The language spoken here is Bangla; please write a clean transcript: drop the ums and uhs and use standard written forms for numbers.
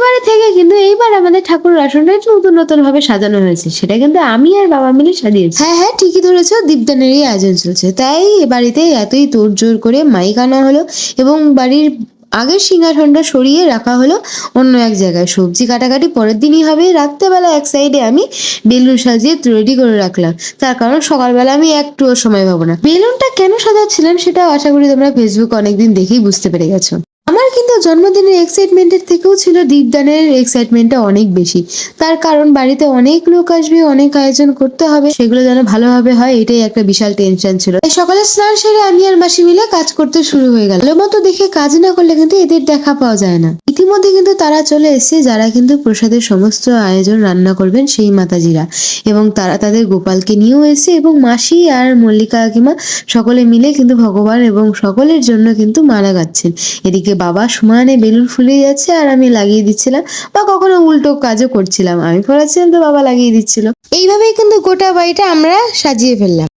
প্রতিবারে থেকে কিন্তু এইবার আমাদের ঠাকুরের আসনটা একটু নতুন নতুন ভাবে সাজানো হয়েছে, সেটা কিন্তু আমি আর বাবা মিলে সাজিয়েছি। হ্যাঁ হ্যাঁ, ঠিকই ধরেছো, দীপদানেরই আয়োজন চলছে। তাই এ বাড়িতে এতই তোড়জোড় করে মাইক আনা হলো এবং বাড়ির আগের সিংহাসনটা সরিয়ে রাখা হলো অন্য এক জায়গায়। সবজি কাটাকাটি পরের দিনই হবে। রাত্রেবেলা এক সাইডে আমি বেলুন সাজিয়ে রেডি করে রাখলাম, তার কারণ সকালবেলা আমি একটুও সময় পাবো না। বেলুনটা কেন সাজাচ্ছিলাম সেটাও আশা করি তোমরা ফেসবুক অনেকদিন দেখেই বুঝতে পেরে গেছো। আমার কিন্তু জন্মদিনের এক্সাইটমেন্টের থেকেও ছিল দীপদানের এক্সাইটমেন্টটা অনেক বেশি। তার কারণ বাড়িতে অনেক লোক আসবে, অনেক আয়োজন করতে হবে, সেগুলো যেন ভালোভাবে হয় এটাই একটা বিশাল টেনশন ছিল। তাই সকালে স্নান সেরে আমি আর মাসি মিলে কাজ করতে শুরু হয়ে গেল। ভালো মতো দেখে কাজ না করলে কিন্তু এদের দেখা পাওয়া যায় না। ইতিমধ্যে কিন্তু তারা চলে এসেছে, যারা কিন্তু প্রসাদের সমস্ত আয়োজন রান্না করবেন সেই মাতাজিরা, এবং তারা তাদের গোপালকে নিয়েও এসে এবং মাসি আর মল্লিকা কাকিমা সকলে মিলে কিন্তু ভগবান এবং সকলের জন্য কিন্তু মালা গাচ্ছেন। এদিকে বাবা সমানে বেলুন ফুলিয়ে যাচ্ছে আর আমি লাগিয়ে দিচ্ছিলাম, বা কখনো উল্টো কাজও করছিলাম, আমি পড়াচ্ছিলাম তো বাবা লাগিয়ে দিচ্ছিল। এইভাবেই কিন্তু গোটা বাড়িটা আমরা সাজিয়ে ফেললাম।